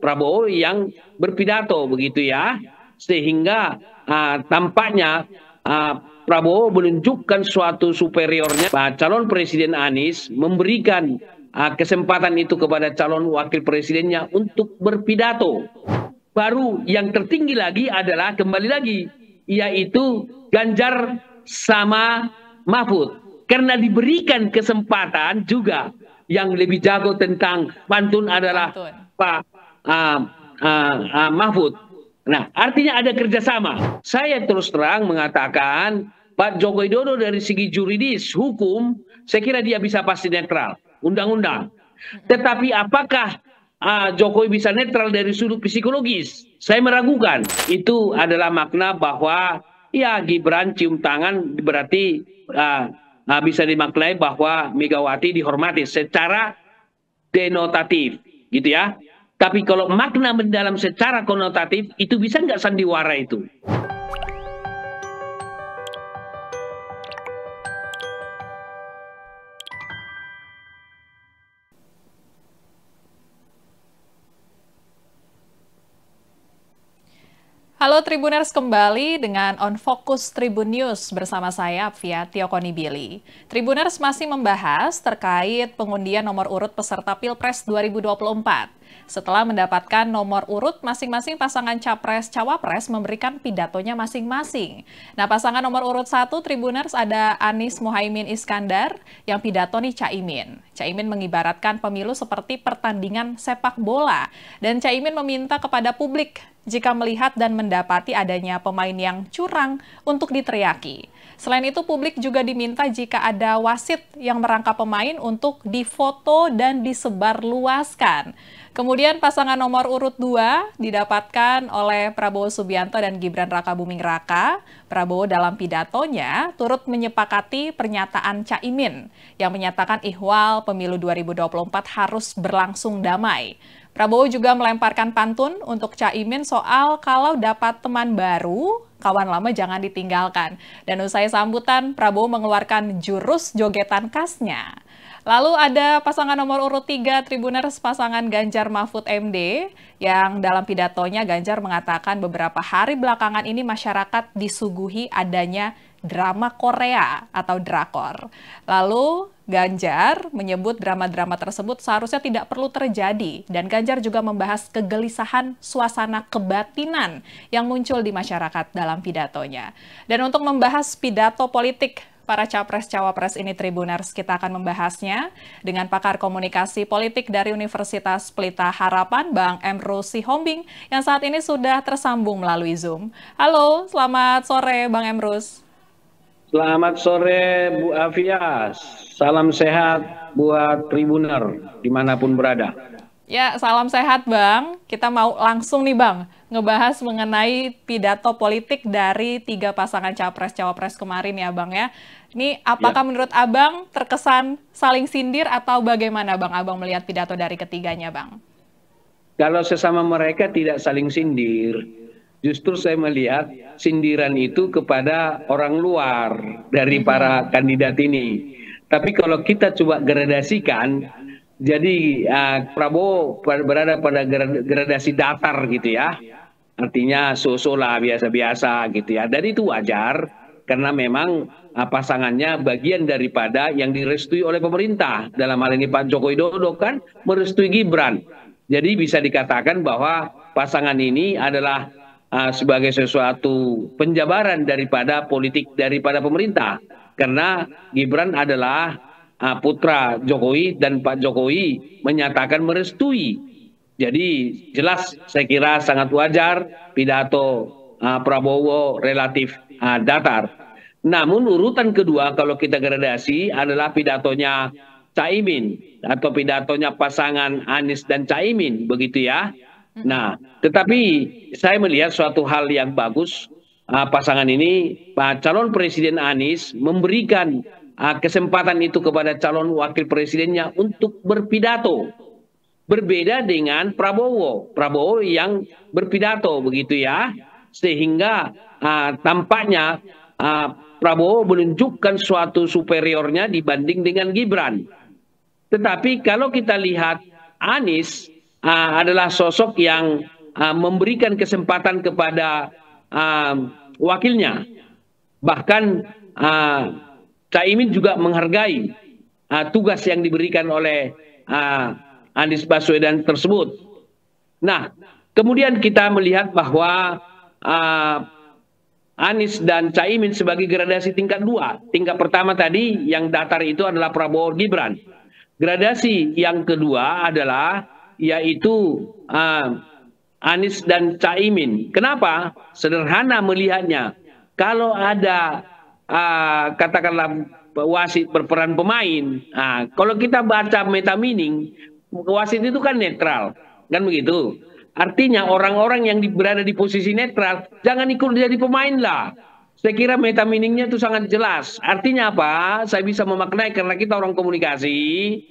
Prabowo yang berpidato begitu ya, sehingga tampaknya Prabowo menunjukkan suatu superiornya. Calon Presiden Anies memberikan kesempatan itu kepada calon wakil presidennya untuk berpidato. Baru yang tertinggi lagi adalah kembali lagi, yaitu Ganjar sama Mahfud. Karena diberikan kesempatan juga, yang lebih jago tentang pantun adalah Pak Mahfud. Nah, artinya ada kerjasama. Saya terus terang mengatakan Pak Joko Widodo dari segi juridis, hukum, saya kira dia bisa pasti netral, undang-undang. Tetapi apakah Jokowi bisa netral dari sudut psikologis? Saya meragukan. Itu adalah makna bahwa ya Gibran cium tangan berarti bisa dimaknai bahwa Megawati dihormati secara denotatif, gitu ya. Tapi kalau makna mendalam secara konotatif, itu bisa nggak sandiwara itu? Halo Tribuners, kembali dengan On Focus Tribun News bersama saya Apvia Tiokonibili. Tribuners masih membahas terkait pengundian nomor urut peserta Pilpres 2024. Setelah mendapatkan nomor urut, masing-masing pasangan Capres-Cawapres memberikan pidatonya masing-masing. Nah, pasangan nomor urut 1 Tribuners ada Anies Mohaimin Iskandar, yang pidato nih Caimin. Caimin mengibaratkan pemilu seperti pertandingan sepak bola. Dan Caimin meminta kepada publik jika melihat dan mendapati adanya pemain yang curang untuk diteriaki. Selain itu, publik juga diminta jika ada wasit yang merangkap pemain untuk difoto dan disebarluaskan. Kemudian pasangan nomor urut 2 didapatkan oleh Prabowo Subianto dan Gibran Rakabuming Raka. Prabowo dalam pidatonya turut menyepakati pernyataan Caimin yang menyatakan ihwal pemilu 2024 harus berlangsung damai. Prabowo juga melemparkan pantun untuk Caimin soal kalau dapat teman baru, kawan lama jangan ditinggalkan. Dan usai sambutan, Prabowo mengeluarkan jurus jogetan khasnya. Lalu ada pasangan nomor urut 3 Tribuners, pasangan Ganjar Mahfud MD, yang dalam pidatonya Ganjar mengatakan beberapa hari belakangan ini masyarakat disuguhi adanya drama Korea atau drakor. Lalu Ganjar menyebut drama-drama tersebut seharusnya tidak perlu terjadi, dan Ganjar juga membahas kegelisahan suasana kebatinan yang muncul di masyarakat dalam pidatonya. Dan untuk membahas pidato politik para Capres-Cawapres ini Tribuners, kita akan membahasnya dengan pakar komunikasi politik dari Universitas Pelita Harapan, Bang Emrus Sihombing, yang saat ini sudah tersambung melalui Zoom. Halo, selamat sore Bang Emrus. Selamat sore Bu Afia, salam sehat buat Tribuner dimanapun berada. Ya, salam sehat Bang. Kita mau langsung nih Bang, ngebahas mengenai pidato politik dari 3 pasangan Capres-Cawapres kemarin ya Bang ya. Ini apakah menurut Abang terkesan saling sindir atau bagaimana Bang Abang melihat pidato dari ketiganya Bang? Kalau sesama mereka tidak saling sindir, justru saya melihat sindiran itu kepada orang luar dari para kandidat ini. Tapi kalau kita coba gradasikan, jadi Prabowo berada pada gradasi datar gitu ya. Artinya so-so lah, biasa-biasa gitu ya. Dan itu wajar karena memang pasangannya bagian daripada yang direstui oleh pemerintah. Dalam hal ini Pak Joko Widodo kan merestui Gibran. Jadi bisa dikatakan bahwa pasangan ini adalah sebagai sesuatu penjabaran daripada politik daripada pemerintah. Karena Gibran adalah putra Jokowi dan Pak Jokowi menyatakan merestui. Jadi jelas saya kira sangat wajar pidato Prabowo relatif datar. Namun urutan kedua kalau kita gradasi adalah pidatonya Caimin atau pidatonya pasangan Anies dan Caimin, begitu ya. Nah, tetapi saya melihat suatu hal yang bagus, pasangan ini, calon Presiden Anies memberikan kesempatan itu kepada calon wakil presidennya untuk berpidato. Berbeda dengan Prabowo. Prabowo yang berpidato, begitu ya. Sehingga tampaknya Prabowo menunjukkan suatu superiornya dibanding dengan Gibran. Tetapi kalau kita lihat Anies, adalah sosok yang memberikan kesempatan kepada wakilnya. Bahkan Caimin juga menghargai tugas yang diberikan oleh Anies Baswedan tersebut. Nah, kemudian kita melihat bahwa Anies dan Caimin sebagai gradasi tingkat 2. Tingkat pertama tadi yang datar itu adalah Prabowo Gibran. Gradasi yang kedua adalah yaitu Anies dan Caimin. Kenapa? Sederhana melihatnya. Kalau ada katakanlah wasit berperan pemain, kalau kita baca meta meaning, wasit itu kan netral, kan begitu. Artinya orang-orang yang berada di posisi netral jangan ikut jadi pemain lah. Saya kira meta meaningnya itu sangat jelas. Artinya apa? Saya bisa memaknai karena kita orang komunikasi,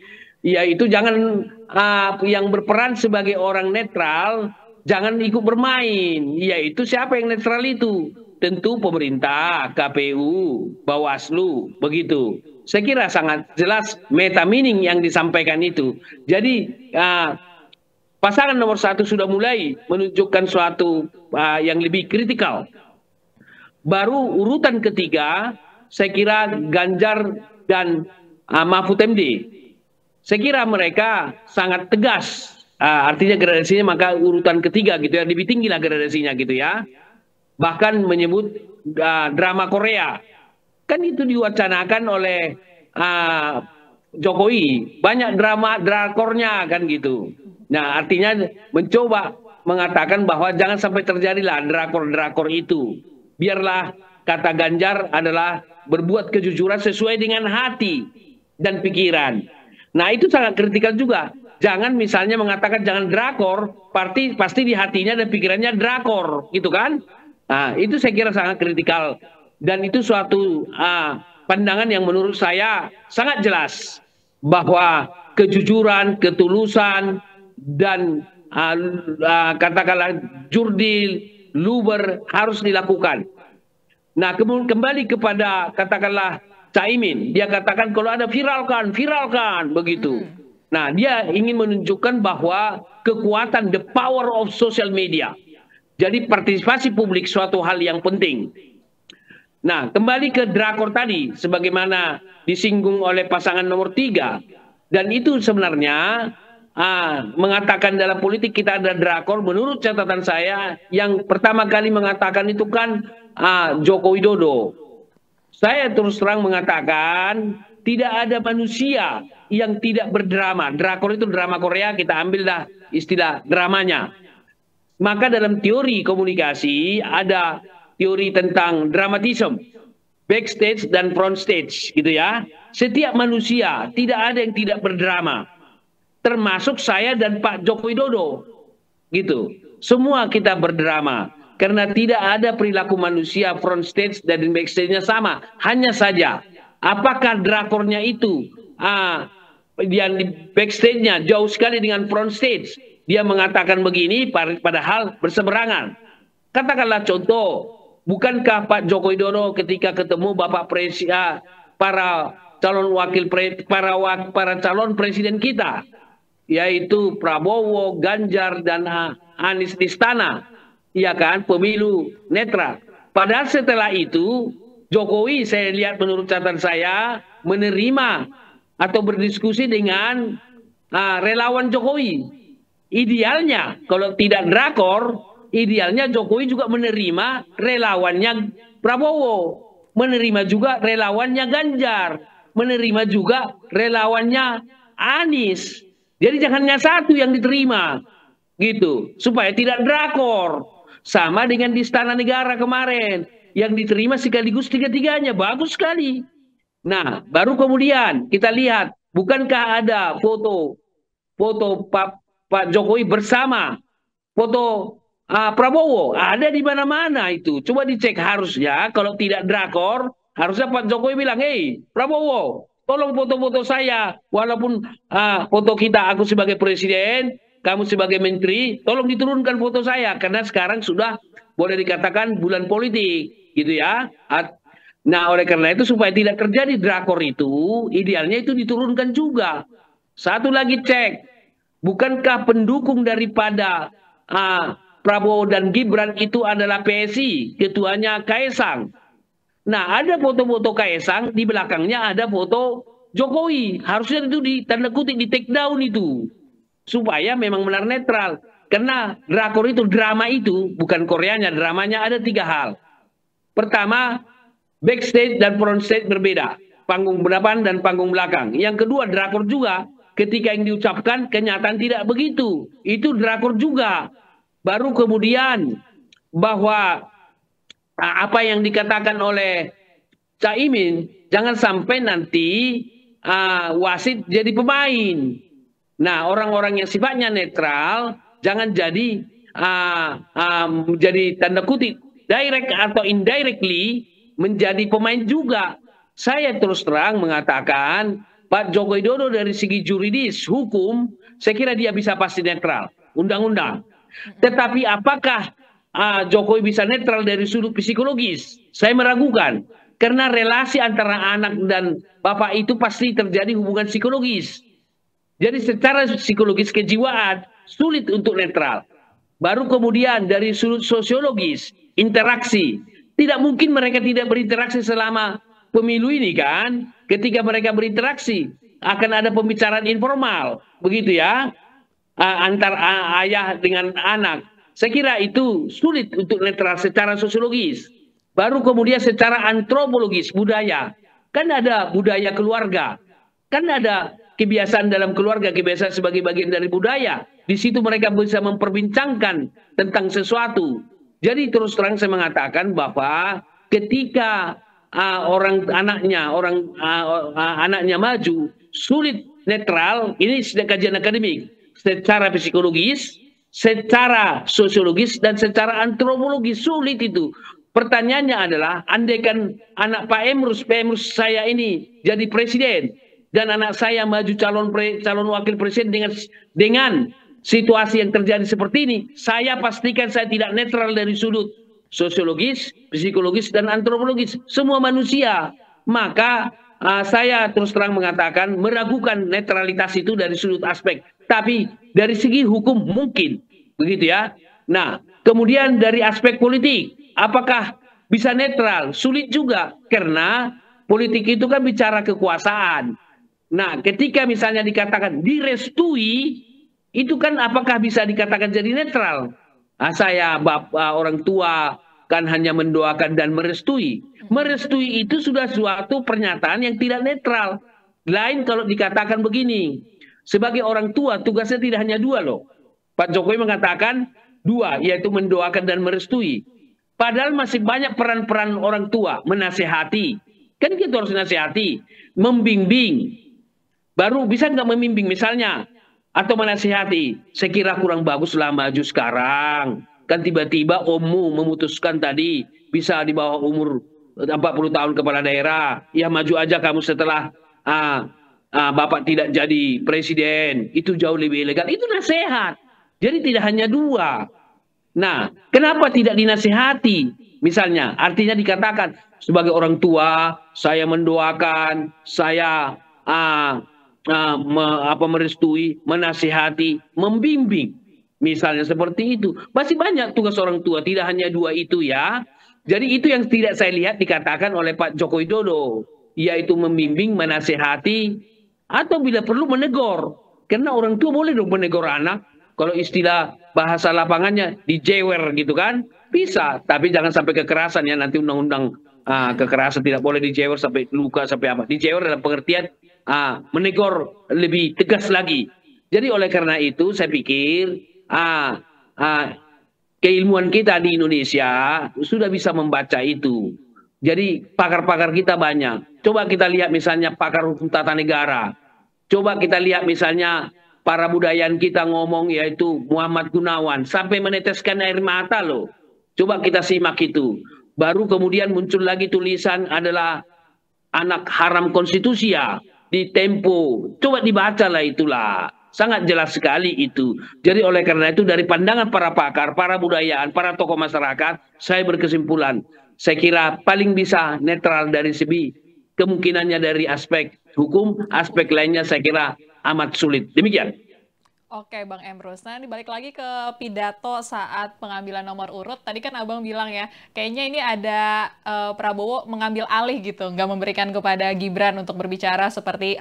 yaitu jangan yang berperan sebagai orang netral jangan ikut bermain. Yaitu siapa yang netral itu? Tentu pemerintah, KPU, Bawaslu, begitu. Saya kira sangat jelas meta meaning yang disampaikan itu. Jadi pasangan nomor 1 sudah mulai menunjukkan suatu yang lebih kritikal. Baru urutan ketiga, saya kira Ganjar dan Mahfud MD. Saya kira mereka sangat tegas. Artinya gradasinya maka urutan ketiga gitu ya, lebih tinggi lah gradasinya gitu ya. Bahkan menyebut drama Korea. Kan itu diwacanakan oleh Jokowi. Banyak drama drakornya kan gitu. Nah, artinya mencoba mengatakan bahwa jangan sampai terjadilah drakor-drakor itu. Biarlah kata Ganjar adalah berbuat kejujuran sesuai dengan hati dan pikiran. Nah, itu sangat kritikal juga. Jangan misalnya mengatakan jangan drakor, pasti di hatinya dan pikirannya drakor, gitu kan? Nah, itu saya kira sangat kritikal. Dan itu suatu pandangan yang menurut saya sangat jelas. Bahwa kejujuran, ketulusan, dan katakanlah jurdil, luber harus dilakukan. Nah, kembali kepada katakanlah Caimin, dia katakan kalau ada viralkan begitu. Nah, dia ingin menunjukkan bahwa kekuatan the power of social media. Jadi partisipasi publik suatu hal yang penting. Nah, kembali ke drakor tadi sebagaimana disinggung oleh pasangan nomor 3, dan itu sebenarnya mengatakan dalam politik kita ada drakor, menurut catatan saya yang pertama kali mengatakan itu kan Joko Widodo. Saya terus terang mengatakan tidak ada manusia yang tidak berdrama. Drakor itu drama Korea, kita ambillah istilah dramanya. Maka dalam teori komunikasi ada teori tentang dramatism, backstage dan front stage gitu ya. Setiap manusia tidak ada yang tidak berdrama. Termasuk saya dan Pak Joko Widodo, gitu. Semua kita berdrama karena tidak ada perilaku manusia front stage dan backstage-nya sama. Hanya saja, apakah drakornya itu yang di backstage-nya jauh sekali dengan front stage? Dia mengatakan begini, padahal berseberangan. Katakanlah contoh, bukankah Pak Joko Widodo ketika ketemu Bapak Presiden, para calon presiden kita, yaitu Prabowo, Ganjar, dan Anies di istana, ya kan, pemilu netral. Padahal setelah itu Jokowi, saya lihat menurut catatan saya, menerima atau berdiskusi dengan relawan Jokowi. Idealnya kalau tidak drakor, idealnya Jokowi juga menerima relawannya Prabowo, menerima juga relawannya Ganjar, menerima juga relawannya Anies. Jadi jangan hanya satu yang diterima, gitu, supaya tidak drakor. Sama dengan di Istana Negara kemarin, yang diterima sekaligus tiga-tiganya, bagus sekali. Nah, baru kemudian kita lihat, bukankah ada foto Pak Jokowi bersama foto Prabowo? Ada di mana-mana itu. Coba dicek, harusnya kalau tidak drakor, harusnya Pak Jokowi bilang, "Hei, Prabowo, tolong foto-foto saya, walaupun foto kita, aku sebagai presiden, kamu sebagai menteri, tolong diturunkan foto saya, karena sekarang sudah boleh dikatakan bulan politik, gitu ya." Nah, oleh karena itu supaya tidak terjadi drakor itu, idealnya itu diturunkan juga. Satu lagi cek, Bukankah pendukung daripada Prabowo dan Gibran itu adalah PSI, ketuanya Kaesang. Nah, ada foto-foto Kaesang, di belakangnya ada foto Jokowi. Harusnya itu tanda kutip di take down itu. Supaya memang benar netral. Karena drakor itu, drama itu, bukan Koreanya, dramanya ada 3 hal. Pertama, backstage dan front stage berbeda. Panggung depan dan panggung belakang. Yang kedua, drakor juga. Ketika yang diucapkan, kenyataan tidak begitu. Itu drakor juga. Baru kemudian bahwa apa yang dikatakan oleh Caimin, jangan sampai nanti wasit jadi pemain. Nah, orang-orang yang sifatnya netral, jangan jadi tanda kutip, direct atau indirectly menjadi pemain juga. Saya terus terang mengatakan, Pak Joko Widodo dari segi juridis, hukum, saya kira dia bisa pasti netral, undang-undang. Tetapi apakah Jokowi bisa netral dari sudut psikologis? Saya meragukan. Karena relasi antara anak dan bapak itu pasti terjadi hubungan psikologis. Jadi secara psikologis kejiwaan sulit untuk netral. Baru kemudian dari sudut sosiologis, interaksi. Tidak mungkin mereka tidak berinteraksi selama pemilu ini kan. Ketika mereka berinteraksi akan ada pembicaraan informal. Begitu ya. Antar ayah dengan anak. Saya kira itu sulit untuk netral secara sosiologis. Baru kemudian secara antropologis, budaya. Kan ada budaya keluarga. Kan ada kebiasaan dalam keluarga, kebiasaan sebagai bagian dari budaya. Di situ mereka bisa memperbincangkan tentang sesuatu. Jadi terus terang saya mengatakan bahwa ketika anaknya maju, sulit netral, ini sudah kajian akademik. Secara psikologis, secara sosiologis, dan secara antropologis sulit itu. Pertanyaannya adalah, andaikan anak Pak Emrus saya ini jadi presiden, dan anak saya maju calon wakil presiden dengan situasi yang terjadi seperti ini, saya pastikan saya tidak netral dari sudut sosiologis, psikologis, dan antropologis. Semua manusia. Maka saya terus terang mengatakan meragukan netralitas itu dari sudut aspek. Tapi dari segi hukum mungkin. Begitu ya. Nah, kemudian dari aspek politik. Apakah bisa netral? Sulit juga. Karena politik itu kan bicara kekuasaan. Nah, ketika misalnya dikatakan direstui, itu kan apakah bisa dikatakan jadi netral? Saya orang tua kan hanya mendoakan dan merestui. Merestui itu sudah suatu pernyataan yang tidak netral. Lain kalau dikatakan begini. Sebagai orang tua tugasnya tidak hanya 2 loh. Pak Jokowi mengatakan 2, yaitu mendoakan dan merestui. Padahal masih banyak peran-peran orang tua. Menasehati. Kan kita harus nasihati. Membimbing. Baru bisa nggak membimbing misalnya. Atau menasihati. Saya kira kurang baguslah maju sekarang. Kan tiba-tiba ommu memutuskan tadi. Bisa di bawah umur 40 tahun kepala daerah. Ya maju aja kamu setelah Bapak tidak jadi presiden. Itu jauh lebih ilegal. Itu nasihat. Jadi tidak hanya 2. Nah, kenapa tidak dinasihati? Misalnya, artinya dikatakan sebagai orang tua, saya mendoakan, saya merestui, menasihati, membimbing. Misalnya seperti itu. Masih banyak tugas orang tua, tidak hanya 2 itu ya. Jadi itu yang tidak saya lihat dikatakan oleh Pak Joko Widodo. Yaitu membimbing, menasihati, atau bila perlu menegur. Karena orang tua boleh dong menegur anak. Kalau istilah bahasa lapangannya dijewer gitu kan. Bisa, tapi jangan sampai kekerasan ya. Nanti undang-undang kekerasan tidak boleh dijewer sampai luka, sampai apa. Dijewer dalam pengertian menegur lebih tegas lagi. Jadi oleh karena itu saya pikir keilmuan kita di Indonesia sudah bisa membaca itu. Jadi pakar-pakar kita banyak. Coba kita lihat misalnya pakar hukum tata negara. Coba kita lihat misalnya para budayawan kita ngomong yaitu Muhammad Gunawan. Sampai meneteskan air mata loh. Coba kita simak itu. Baru kemudian muncul lagi tulisan adalah anak haram konstitusi ya. Di Tempo. Coba dibacalah itulah. Sangat jelas sekali itu. Jadi oleh karena itu dari pandangan para pakar, para budayaan, para tokoh masyarakat, saya berkesimpulan. Saya kira paling bisa netral dari segi kemungkinannya dari aspek hukum, aspek lainnya saya kira amat sulit. Demikian. Oke, Bang Emrus. Nah, ini balik lagi ke pidato saat pengambilan nomor urut. Tadi kan Abang bilang ya, kayaknya ini ada Prabowo mengambil alih gitu, nggak memberikan kepada Gibran untuk berbicara seperti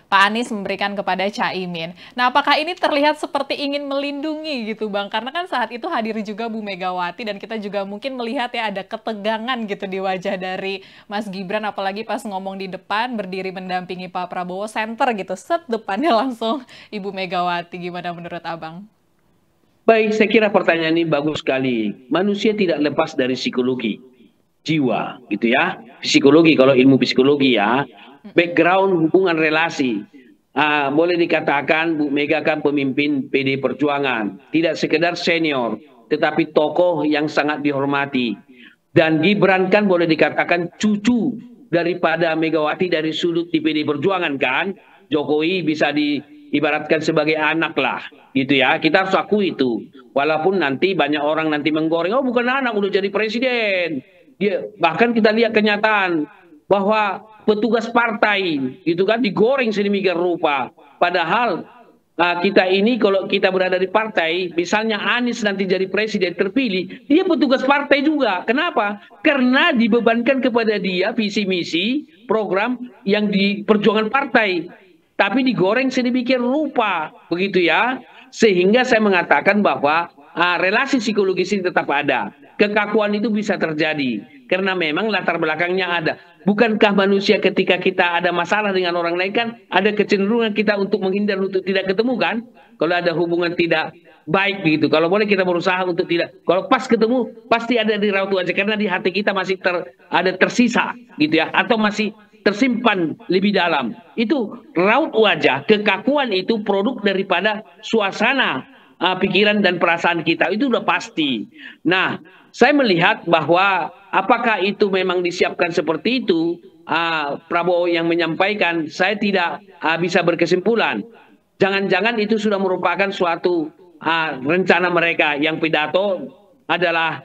Pak Anies memberikan kepada Caimin. Nah, apakah ini terlihat seperti ingin melindungi gitu, Bang? Karena kan saat itu hadir juga Bu Megawati dan kita juga mungkin melihat ya ada ketegangan gitu di wajah dari Mas Gibran, apalagi pas ngomong di depan, berdiri mendampingi Pak Prabowo, center gitu, set depannya langsung Ibu Megawati. Gimana menurut Abang? Baik, saya kira pertanyaan ini bagus sekali. Manusia tidak lepas dari psikologi jiwa, gitu ya. Psikologi, kalau ilmu psikologi ya, background hubungan relasi. Boleh dikatakan Bu Mega kan pemimpin PD Perjuangan, tidak sekedar senior, tetapi tokoh yang sangat dihormati. Dan Gibran kan boleh dikatakan cucu daripada Megawati dari sudut di PD Perjuangan kan. Jokowi bisa diibaratkan sebagai anak lah, gitu ya. Kita harus akui itu. Walaupun nanti banyak orang nanti menggoreng, oh bukan anak, udah jadi presiden. Dia bahkan kita lihat kenyataan bahwa petugas partai gitu kan digoreng sedemikian rupa. Padahal kita ini kalau kita berada di partai, misalnya Anies nanti jadi presiden terpilih, dia petugas partai juga. Kenapa? Karena dibebankan kepada dia visi misi program yang di perjuangan partai, tapi digoreng sedemikian rupa, begitu ya. Sehingga saya mengatakan bahwa relasi psikologis ini tetap ada. Kekakuan itu bisa terjadi karena memang latar belakangnya ada. Bukankah manusia ketika kita ada masalah dengan orang lain kan ada kecenderungan kita untuk menghindar, untuk tidak ketemu kan? Kalau ada hubungan tidak baik begitu. Kalau boleh kita berusaha untuk tidak. Kalau pas ketemu pasti ada di raut wajah karena di hati kita masih ada tersisa gitu ya, atau masih tersimpan lebih dalam. Itu raut wajah, kekakuan itu produk daripada suasana pikiran dan perasaan kita, itu udah pasti. Nah, saya melihat bahwa apakah itu memang disiapkan seperti itu, Prabowo yang menyampaikan, saya tidak bisa berkesimpulan. Jangan-jangan itu sudah merupakan suatu rencana mereka yang pidato adalah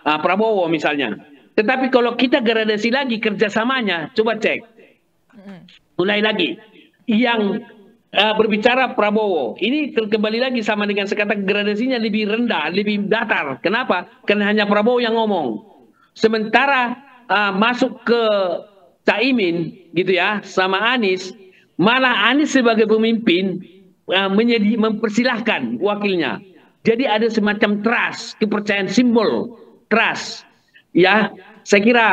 Prabowo misalnya. Tetapi kalau kita gradasi lagi kerjasamanya, coba cek. Mulai lagi. Yang berbicara Prabowo, ini kembali lagi sama dengan sekarang gradasinya lebih rendah, lebih datar. Kenapa? Karena hanya Prabowo yang ngomong. Sementara masuk ke Caimin, gitu ya, sama Anies, malah Anies sebagai pemimpin mempersilahkan wakilnya. Jadi ada semacam trust, kepercayaan, simbol trust. Ya, saya kira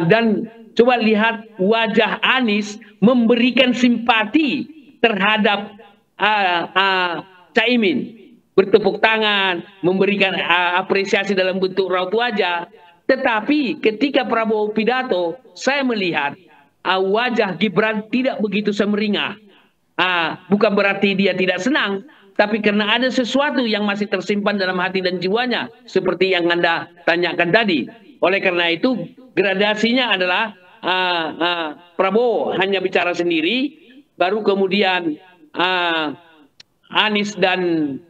dan coba lihat wajah Anies memberikan simpati terhadap Caimin, bertepuk tangan, memberikan apresiasi dalam bentuk raut wajah. Tetapi ketika Prabowo pidato, saya melihat wajah Gibran tidak begitu semeringah. Bukan berarti dia tidak senang, tapi karena ada sesuatu yang masih tersimpan dalam hati dan jiwanya, seperti yang Anda tanyakan tadi. Oleh karena itu, gradasinya adalah Prabowo hanya bicara sendiri, baru kemudian Anies dan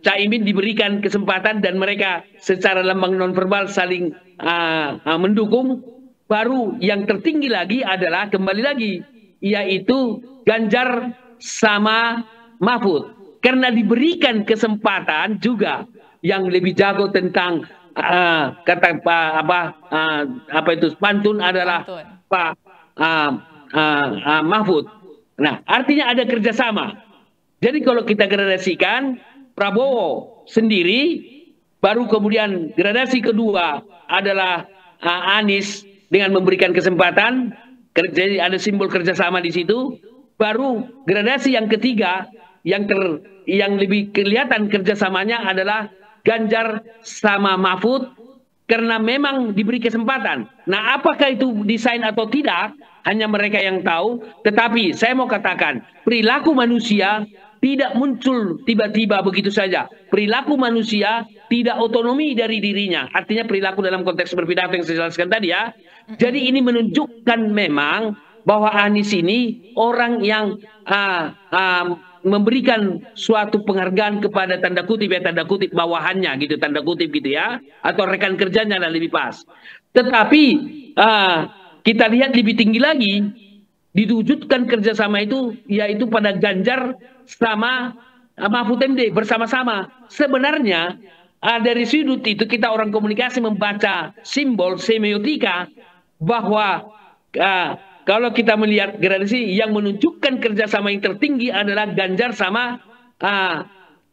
Caimin diberikan kesempatan dan mereka secara lambang nonverbal saling mendukung. Baru yang tertinggi lagi adalah kembali lagi, yaitu Ganjar sama Mahfud. Karena diberikan kesempatan juga yang lebih jago tentang kata apa itu pantun adalah Pak Mahfud. Nah, artinya ada kerjasama. Jadi kalau kita gradasikan Prabowo sendiri, baru kemudian gradasi kedua adalah Anies dengan memberikan kesempatan, jadi ada simbol kerjasama di situ. Baru gradasi yang ketiga yang lebih kelihatan kerjasamanya adalah Ganjar sama Mahfud karena memang diberi kesempatan. Nah, apakah itu desain atau tidak, hanya mereka yang tahu. Tetapi saya mau katakan, perilaku manusia tidak muncul tiba-tiba begitu saja. Perilaku manusia tidak otonomi dari dirinya. Artinya perilaku dalam konteks berpidato yang saya jelaskan tadi ya. Jadi ini menunjukkan memang bahwa Anies ini orang yang memberikan suatu penghargaan kepada tanda kutip bawahannya gitu, tanda kutip gitu ya, atau rekan kerjanya dan lebih pas. Tetapi kita lihat lebih tinggi lagi, diwujudkan kerjasama itu, yaitu pada Ganjar sama Mahfud MD bersama-sama. Sebenarnya dari sudut itu kita orang komunikasi membaca simbol semiotika bahwa kalau kita melihat gradasi yang menunjukkan kerjasama yang tertinggi adalah Ganjar sama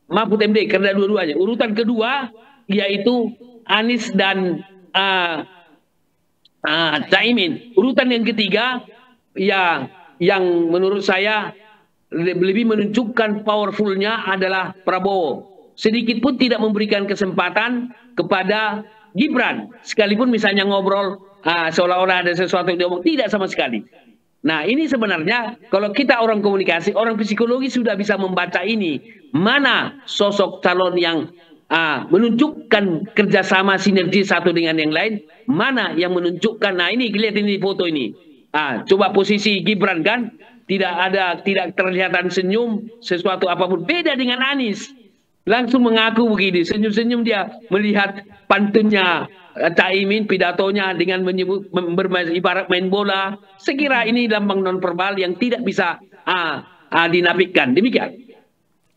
Mahfud MD karena dua-duanya. Urutan kedua yaitu Anies dan Caimin. Urutan yang ketiga ya yang menurut saya lebih menunjukkan powerfulnya adalah Prabowo. Sedikit pun tidak memberikan kesempatan kepada Gibran. Sekalipun misalnya ngobrol seolah-olah ada sesuatu yang diomong, tidak sama sekali. Nah ini sebenarnya kalau kita orang komunikasi, orang psikologi sudah bisa membaca ini. Mana sosok calon yang menunjukkan kerjasama sinergi satu dengan yang lain, mana yang menunjukkan, nah ini lihat ini foto ini. Coba posisi Gibran kan, tidak terlihatan senyum, sesuatu apapun. Beda dengan Anies. Langsung mengaku begini, senyum-senyum dia melihat pantunnya Caimin, pidatonya dengan menyebut bermain ibarat main bola. Sekira ini lambang nonverbal yang tidak bisa dinafikan. Demikian.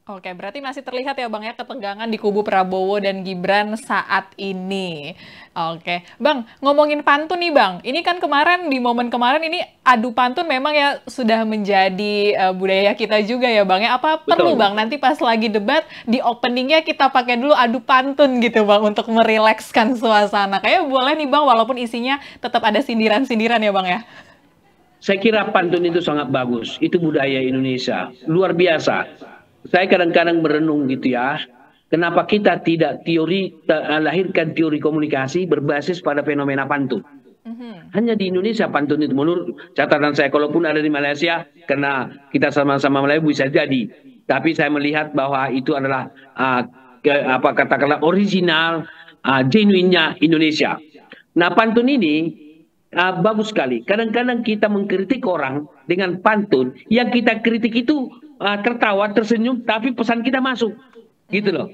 Oke, berarti masih terlihat ya Bang ya ketegangan di kubu Prabowo dan Gibran saat ini. Oke, Bang, ngomongin pantun nih Bang, ini kan kemarin di momen kemarin ini adu pantun memang ya sudah menjadi budaya kita juga ya Bang ya. Apa perlu Bang nanti pas lagi debat di openingnya kita pakai dulu adu pantun gitu Bang untuk merilekskan suasana. Kayak boleh nih Bang walaupun isinya tetap ada sindiran-sindiran ya Bang ya. Saya kira pantun itu sangat bagus, itu budaya Indonesia, luar biasa. Saya kadang-kadang merenung gitu ya, kenapa kita tidak lahirkan teori komunikasi berbasis pada fenomena pantun. Hanya di Indonesia pantun itu, menurut catatan saya, kalaupun ada di Malaysia, karena kita sama-sama Melayu bisa jadi. Tapi saya melihat bahwa itu adalah katakanlah original, genuinnya Indonesia. Nah pantun ini bagus sekali. Kadang-kadang kita mengkritik orang dengan pantun, yang kita kritik itu tertawa, tersenyum, tapi pesan kita masuk, gitu loh.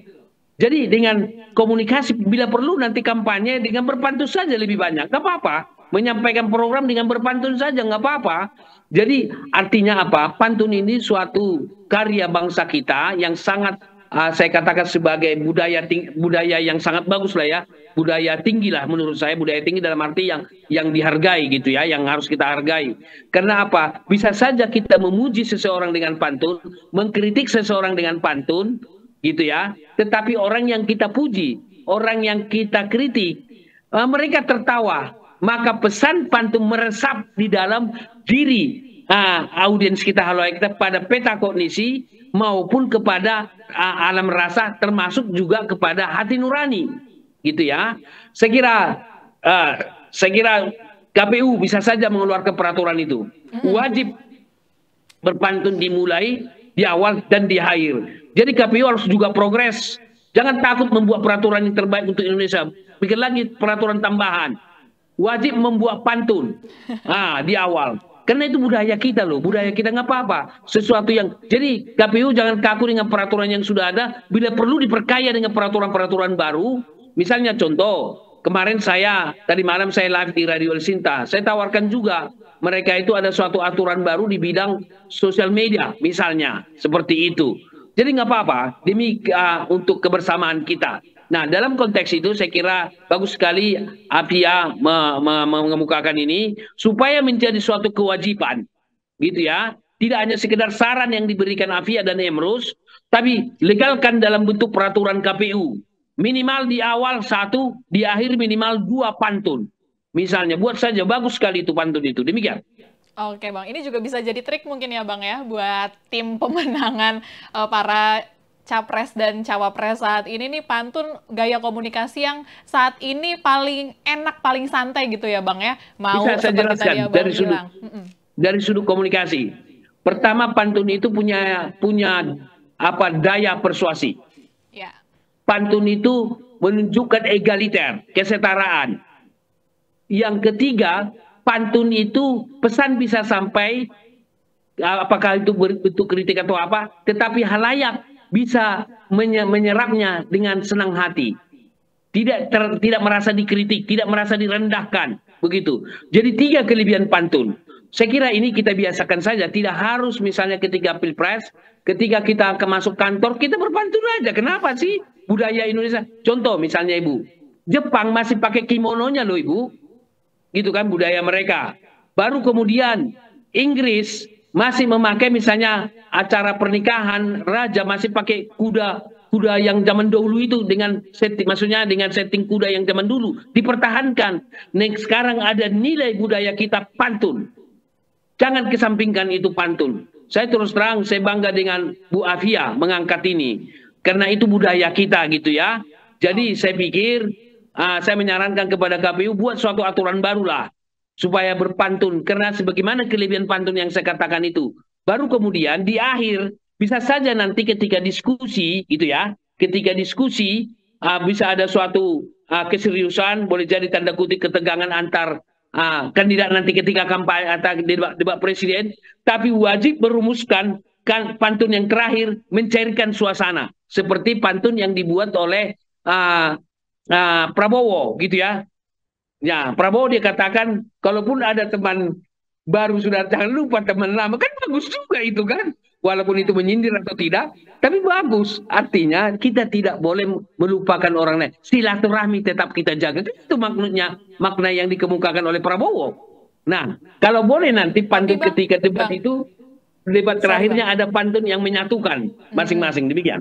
Jadi dengan komunikasi, bila perlu nanti kampanye dengan berpantun saja lebih banyak, nggak apa-apa. Menyampaikan program dengan berpantun saja, nggak apa-apa. Jadi artinya apa? Pantun ini suatu karya bangsa kita yang sangat, saya katakan sebagai budaya yang sangat bagus lah ya. Budaya tinggi lah menurut saya, budaya tinggi dalam arti yang dihargai gitu ya, yang harus kita hargai. Karena apa? Bisa saja kita memuji seseorang dengan pantun, mengkritik seseorang dengan pantun gitu ya, tetapi orang yang kita puji, orang yang kita kritik, mereka tertawa, maka pesan pantun meresap di dalam diri audiens kita, halayak kita, pada peta kognisi maupun kepada alam rasa, termasuk juga kepada hati nurani. Gitu ya, saya kira KPU bisa saja mengeluarkan peraturan itu. Wajib berpantun dimulai di awal dan di akhir. Jadi KPU harus juga progres. Jangan takut membuat peraturan yang terbaik untuk Indonesia. Bikin lagi peraturan tambahan. Wajib membuat pantun di awal. Karena itu budaya kita loh, budaya kita nggak apa-apa. Sesuatu yang, jadi KPU jangan kaku dengan peraturan yang sudah ada. Bila perlu diperkaya dengan peraturan-peraturan baru. Misalnya contoh, kemarin tadi malam saya live di Radio El Sinta, saya tawarkan juga mereka itu ada suatu aturan baru di bidang sosial media, misalnya, seperti itu. Jadi nggak apa-apa, demi untuk kebersamaan kita. Nah dalam konteks itu saya kira bagus sekali APIA mengemukakan ini, supaya menjadi suatu kewajiban, gitu ya. Tidak hanya sekedar saran yang diberikan APIA dan Emrus, tapi legalkan dalam bentuk peraturan KPU. Minimal di awal 1, di akhir minimal 2 pantun. Misalnya, buat saja, bagus sekali itu pantun itu. Demikian. Oke Bang, ini juga bisa jadi trik mungkin ya Bang ya, buat tim pemenangan para capres dan cawapres saat ini nih, pantun gaya komunikasi yang saat ini paling enak, paling santai gitu ya Bang ya. Mau bisa saya jelaskan dari sudut komunikasi. Pertama, pantun itu punya daya persuasi. Ya. Pantun itu menunjukkan egaliter, kesetaraan. Yang ketiga, pantun itu pesan bisa sampai, apakah itu bentuk kritik atau apa, tetapi halayak bisa menyerapnya dengan senang hati. Tidak merasa dikritik, tidak merasa direndahkan, begitu. Jadi 3 kelebihan pantun. Saya kira ini kita biasakan saja. Tidak harus misalnya ketika pilpres, ketika kita masuk kantor, kita berpantun aja. Kenapa sih budaya Indonesia? Contoh misalnya Ibu, Jepang masih pakai kimononya loh Ibu. Gitu kan budaya mereka. Baru kemudian Inggris masih memakai misalnya acara pernikahan raja masih pakai kuda yang zaman dahulu itu dengan setting, maksudnya dengan setting kuda yang zaman dulu dipertahankan. Sekarang ada nilai budaya kita pantun. Jangan kesampingkan itu pantun. Saya terus terang saya bangga dengan Bu Afia mengangkat ini karena itu budaya kita gitu ya. Jadi saya pikir saya menyarankan kepada KPU buat suatu aturan barulah supaya berpantun karena sebagaimana kelebihan pantun yang saya katakan itu. Baru kemudian di akhir bisa saja nanti ketika diskusi gitu ya, ketika diskusi bisa ada suatu keseriusan, boleh jadi tanda kutip ketegangan antar kandidat nanti ketika kampanye atau debat presiden, tapi wajib merumuskan pantun yang terakhir mencairkan suasana seperti pantun yang dibuat oleh Prabowo gitu ya. Ya, Prabowo dia katakan kalaupun ada teman baru sudah jangan lupa teman lama, kan bagus juga itu kan. Walaupun itu menyindir atau tidak, tapi bagus. Artinya kita tidak boleh melupakan orang lain. Silaturahmi tetap kita jaga. Itu makna yang dikemukakan oleh Prabowo. Nah, kalau boleh nanti pantun ketika debat itu, debat terakhirnya ada pantun yang menyatukan masing-masing. Demikian.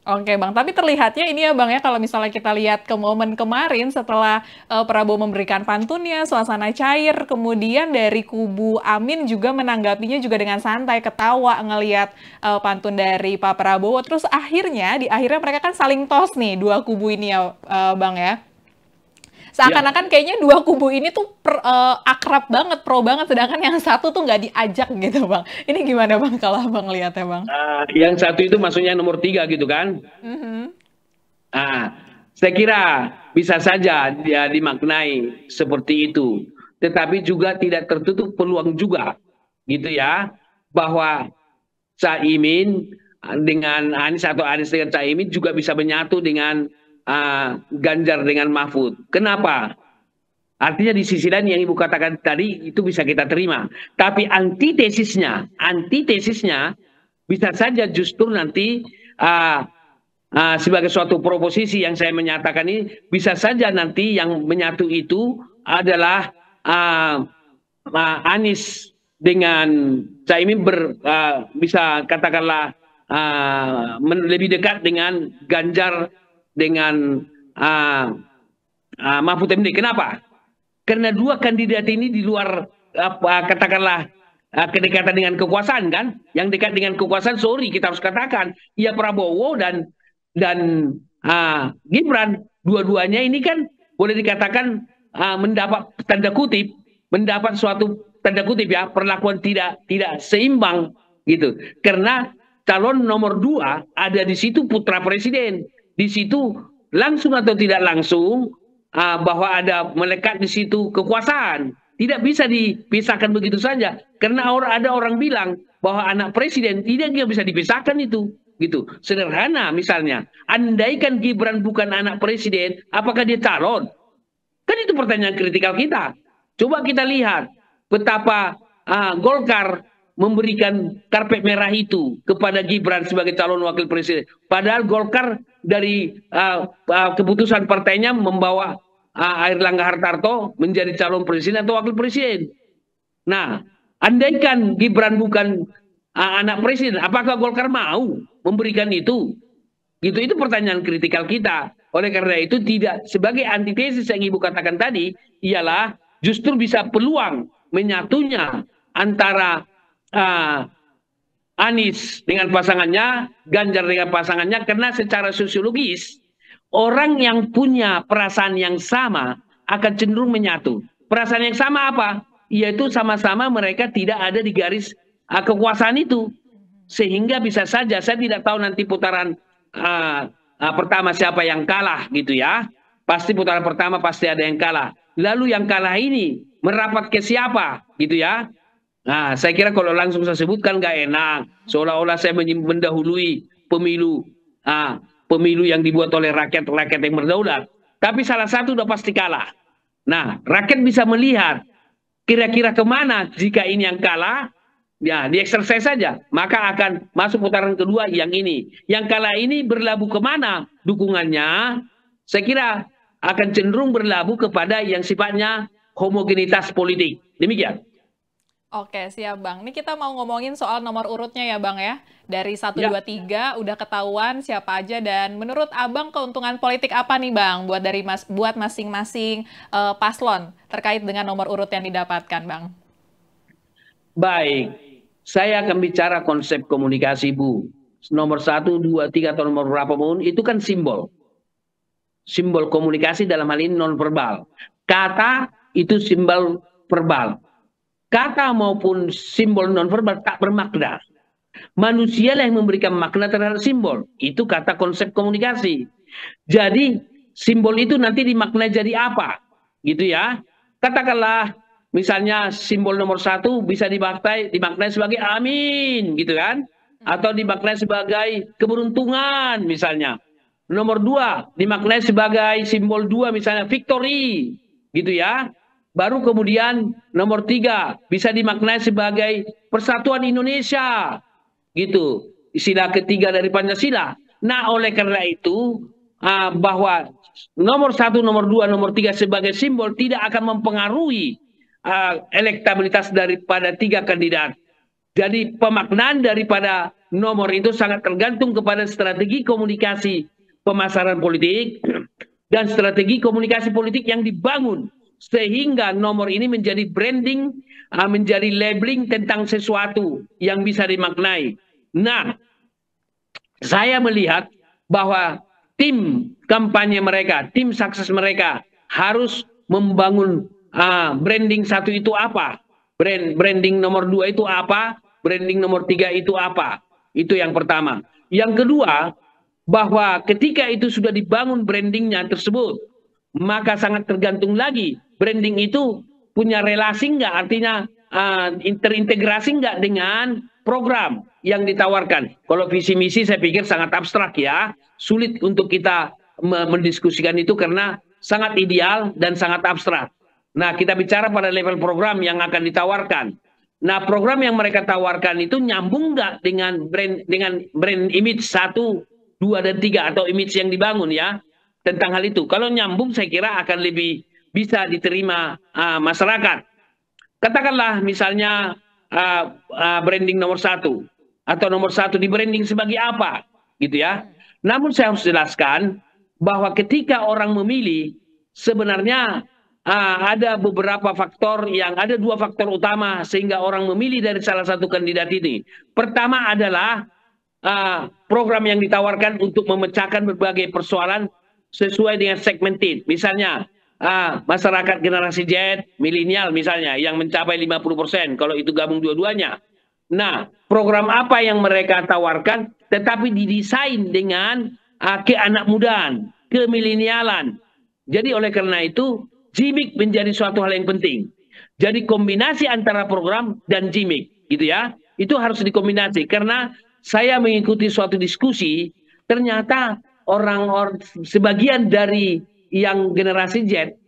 Oke Bang, tapi terlihatnya ini ya Bang ya, kalau misalnya kita lihat ke momen kemarin setelah Prabowo memberikan pantunnya, suasana cair, kemudian dari kubu Amin juga menanggapinya juga dengan santai, ketawa ngelihat pantun dari Pak Prabowo, terus di akhirnya mereka kan saling tos nih, dua kubu ini ya Bang ya. Seakan-akan kayaknya dua kubu ini tuh akrab banget, pro banget, sedangkan yang satu tuh nggak diajak gitu Bang. Ini gimana Bang kalau Bang lihatnya Bang? Yang satu itu maksudnya nomor 3 gitu kan? Saya kira bisa saja dia dimaknai seperti itu. Tetapi juga tidak tertutup peluang juga gitu ya. Bahwa Caimin dengan Anies atau Anies dengan Caimin juga bisa menyatu dengan Ganjar dengan Mahfud. Kenapa? Artinya di sisi lain yang Ibu katakan tadi itu bisa kita terima. Tapi antitesisnya bisa saja justru nanti sebagai suatu proposisi yang saya menyatakan ini bisa saja nanti yang menyatu itu adalah Anies dengan Caimin bisa katakanlah lebih dekat dengan Ganjar dengan Mahfud MD. Kenapa? Karena dua kandidat ini di luar katakanlah kedekatan dengan kekuasaan kan, yang dekat dengan kekuasaan, sorry kita harus katakan, ya Prabowo dan Gibran, dua-duanya ini kan boleh dikatakan mendapat tanda kutip, mendapat suatu tanda kutip ya perlakuan tidak seimbang gitu, karena calon nomor 2 ada di situ putra presiden. Di situ langsung atau tidak langsung bahwa ada melekat di situ kekuasaan. Tidak bisa dipisahkan begitu saja. Karena ada orang bilang bahwa anak presiden tidak bisa dipisahkan itu. Gitu. Sederhana misalnya. Andaikan Gibran bukan anak presiden, apakah dia calon? Kan itu pertanyaan kritikal kita. Coba kita lihat betapa Golkar memberikan karpet merah itu kepada Gibran sebagai calon wakil presiden. Padahal Golkar dari keputusan partainya membawa Airlangga Hartarto menjadi calon presiden atau wakil presiden. Nah, andaikan Gibran bukan anak presiden, apakah Golkar mau memberikan itu? Gitu, itu pertanyaan kritikal kita. Oleh karena itu tidak, sebagai antitesis yang Ibu katakan tadi, ialah justru bisa peluang menyatunya antara Anies dengan pasangannya, Ganjar dengan pasangannya, karena secara sosiologis orang yang punya perasaan yang sama akan cenderung menyatu. Perasaan yang sama apa? Yaitu sama-sama mereka tidak ada di garis kekuasaan itu. Sehingga bisa saja, saya tidak tahu nanti putaran pertama siapa yang kalah gitu ya. Pasti putaran pertama pasti ada yang kalah. Lalu yang kalah ini merapat ke siapa gitu ya. Nah, saya kira kalau langsung saya sebutkan nggak enak. Seolah-olah saya mendahului pemilu yang dibuat oleh rakyat yang berdaulat. Tapi salah satu udah pasti kalah. Nah, rakyat bisa melihat kira-kira kemana jika ini yang kalah, ya di exercise saja, maka akan masuk putaran kedua yang ini. Yang kalah ini berlabuh kemana dukungannya, saya kira akan cenderung berlabuh kepada yang sifatnya homogenitas politik. Demikian. Oke, siap Bang. Ini kita mau ngomongin soal nomor urutnya ya Bang ya. Dari 1, Ya. 2, 3 udah ketahuan siapa aja, dan menurut Abang keuntungan politik apa nih Bang buat masing-masing paslon terkait dengan nomor urut yang didapatkan Bang? Baik, saya akan bicara konsep komunikasi Bu. Nomor 1, 2, 3 atau nomor berapa pun itu kan simbol. Simbol komunikasi dalam hal ini non verbal. Kata itu simbol verbal. Kata maupun simbol nonverbal tak bermakna. Manusia yang memberikan makna terhadap simbol. Itu kata konsep komunikasi. Jadi simbol itu nanti dimaknai jadi apa? Gitu ya. Katakanlah misalnya simbol nomor 1 bisa dimaknai sebagai amin, gitu kan? Atau dimaknai sebagai keberuntungan misalnya. Nomor 2 dimaknai sebagai simbol 2 misalnya victory, gitu ya. Baru kemudian nomor 3 bisa dimaknai sebagai persatuan Indonesia, gitu. Sila ketiga dari Pancasila. Nah, oleh karena itu bahwa nomor 1, nomor 2, nomor 3 sebagai simbol tidak akan mempengaruhi elektabilitas daripada 3 kandidat. Jadi pemaknaan daripada nomor itu sangat tergantung kepada strategi komunikasi pemasaran politik dan strategi komunikasi politik yang dibangun. Sehingga nomor ini menjadi branding, menjadi labeling tentang sesuatu yang bisa dimaknai. Nah, saya melihat bahwa tim kampanye mereka, tim sukses mereka harus membangun branding 1 itu apa, branding nomor 2 itu apa, branding nomor 3 itu apa. Itu yang pertama. Yang kedua, bahwa ketika itu sudah dibangun brandingnya tersebut, maka sangat tergantung lagi branding itu punya relasi nggak, artinya terintegrasi nggak dengan program yang ditawarkan. Kalau visi misi saya pikir sangat abstrak ya, sulit untuk kita mendiskusikan itu karena sangat ideal dan sangat abstrak. Nah, kita bicara pada level program yang akan ditawarkan. Nah, program yang mereka tawarkan itu nyambung nggak dengan brand image 1, 2, dan 3 atau image yang dibangun ya tentang hal itu. Kalau nyambung saya kira akan lebih bisa diterima masyarakat. Katakanlah misalnya branding nomor 1 atau nomor 1 di branding sebagai apa, gitu ya. Namun saya harus jelaskan bahwa ketika orang memilih sebenarnya ada beberapa faktor, yang ada 2 faktor utama sehingga orang memilih dari salah satu kandidat ini. Pertama adalah program yang ditawarkan untuk memecahkan berbagai persoalan sesuai dengan segmented. Misalnya masyarakat generasi Z, milenial misalnya, yang mencapai 50% kalau itu gabung dua-duanya. Nah, program apa yang mereka tawarkan tetapi didesain dengan keanak-mudaan, kemilenialan. Jadi oleh karena itu gimmick menjadi suatu hal yang penting. Jadi kombinasi antara program dan gimmick, gitu ya. Itu harus dikombinasi karena saya mengikuti suatu diskusi, ternyata orang-orang sebagian dari yang generasi Z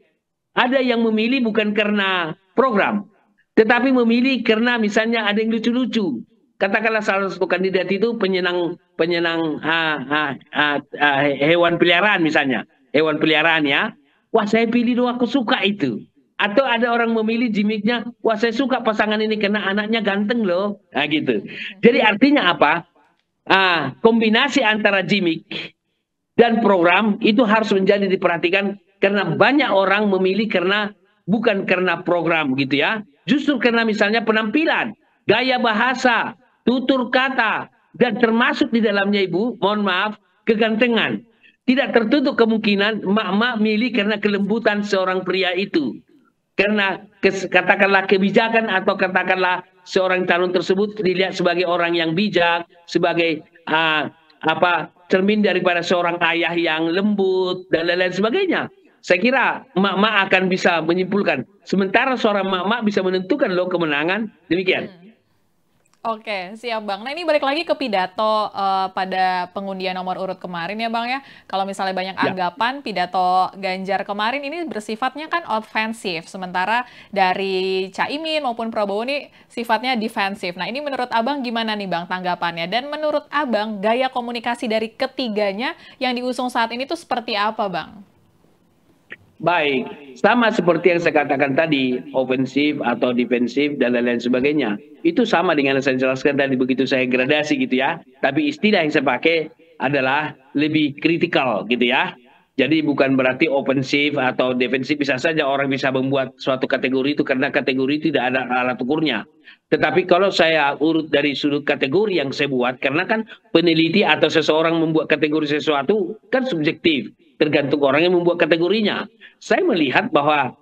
ada yang memilih bukan karena program, tetapi memilih karena misalnya ada yang lucu-lucu. Katakanlah salah satu kandidat itu penyenang hewan peliharaan misalnya, hewan peliharaan ya. Wah, saya pilih dong, aku suka itu. Atau ada orang memilih gimmicknya, wah saya suka pasangan ini karena anaknya ganteng loh. Nah, gitu. Jadi artinya apa? Kombinasi antara gimmick dan program itu harus menjadi diperhatikan karena banyak orang memilih bukan karena program, gitu ya. Justru karena misalnya penampilan, gaya bahasa, tutur kata, dan termasuk di dalamnya Ibu, mohon maaf, kegantengan. Tidak tertutup kemungkinan mak-mak milih karena kelembutan seorang pria itu. Karena katakanlah kebijakan atau katakanlah seorang calon tersebut dilihat sebagai orang yang bijak, sebagai cermin daripada seorang ayah yang lembut dan lain-lain sebagainya. Saya kira mak-mak akan bisa menyimpulkan. Sementara seorang mak-mak bisa menentukan loh kemenangan. Demikian. Oke, siap Bang. Nah ini balik lagi ke pidato pada pengundian nomor urut kemarin ya Bang ya. Kalau misalnya banyak Ya, anggapan pidato Ganjar kemarin ini bersifatnya kan ofensif. Sementara dari Caimin maupun Prabowo ini sifatnya defensif. Nah ini menurut Abang gimana nih Bang tanggapannya? Dan menurut Abang gaya komunikasi dari ketiganya yang diusung saat ini tuh seperti apa Bang? baik. Sama seperti yang saya katakan tadi, ofensif atau defensif dan lain-lain sebagainya. Itu sama dengan yang saya jelaskan tadi begitu saya gradasi gitu ya. Tapi istilah yang saya pakai adalah lebih kritikal gitu ya. Jadi bukan berarti ofensif atau defensif, bisa saja orang bisa membuat suatu kategori itu karena kategori tidak ada alat ukurnya. Tetapi kalau saya urut dari sudut kategori yang saya buat, karena kan peneliti atau seseorang membuat kategori sesuatu kan subjektif, tergantung orang yang membuat kategorinya. Saya melihat bahwa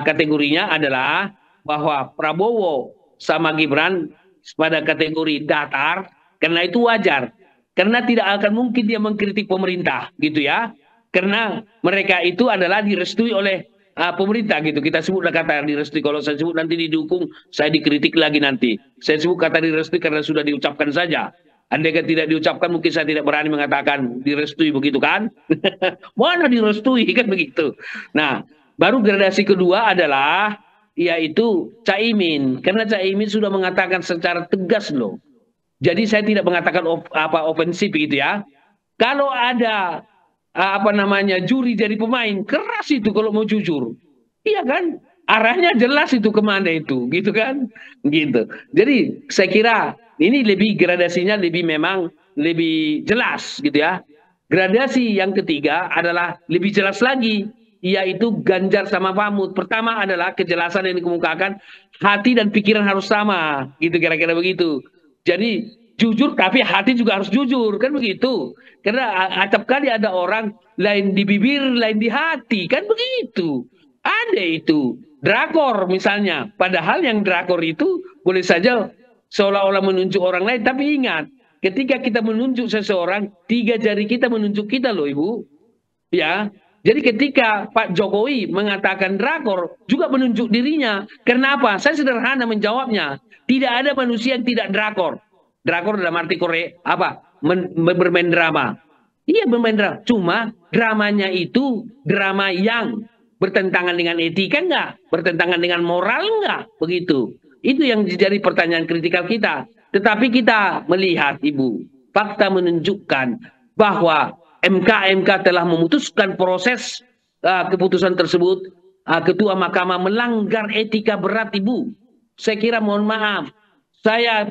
kategorinya adalah bahwa Prabowo sama Gibran pada kategori datar, karena itu wajar. Karena tidak akan mungkin dia mengkritik pemerintah gitu ya. Karena mereka itu adalah direstui oleh pemerintah gitu. Kita sebutlah kata direstui. Kalau saya sebut nanti didukung, saya dikritik lagi nanti. Saya sebut kata direstui karena sudah diucapkan saja. Andai kan tidak diucapkan, mungkin saya tidak berani mengatakan direstui begitu kan? Mana direstui kan begitu. Nah, baru gradasi kedua adalah yaitu Caimin. Karena Caimin sudah mengatakan secara tegas loh. Jadi saya tidak mengatakan ofensif gitu ya. Kalau ada apa namanya juri jadi pemain keras itu kalau mau jujur, iya kan, arahnya jelas itu kemana itu gitu kan, gitu. Jadi saya kira ini lebih gradasinya lebih memang lebih jelas gitu ya. Gradasi yang ketiga adalah lebih jelas lagi, yaitu Ganjar sama Mahfud. Pertama adalah kejelasan yang dikemukakan, hati dan pikiran harus sama gitu, kira-kira begitu. Jadi jujur tapi hati juga harus jujur kan begitu. Karena acap kali ada orang lain di bibir, lain di hati, kan begitu. Ada itu. Drakor misalnya. Padahal yang drakor itu boleh saja seolah-olah menunjuk orang lain. Tapi ingat, ketika kita menunjuk seseorang, 3 jari kita menunjuk kita loh Ibu. Ya. Jadi ketika Pak Jokowi mengatakan drakor, juga menunjuk dirinya. Kenapa? Saya sederhana menjawabnya. Tidak ada manusia yang tidak drakor. Drakor dalam arti Korea apa? Bermain drama. Iya bermain drama. Cuma dramanya itu drama yang bertentangan dengan etika enggak? Bertentangan dengan moral enggak? Begitu. Itu yang jadi pertanyaan kritikal kita. Tetapi kita melihat Ibu, fakta menunjukkan bahwa MK telah memutuskan proses keputusan tersebut. Ketua Mahkamah melanggar etika berat Ibu. Saya kira mohon maaf. Saya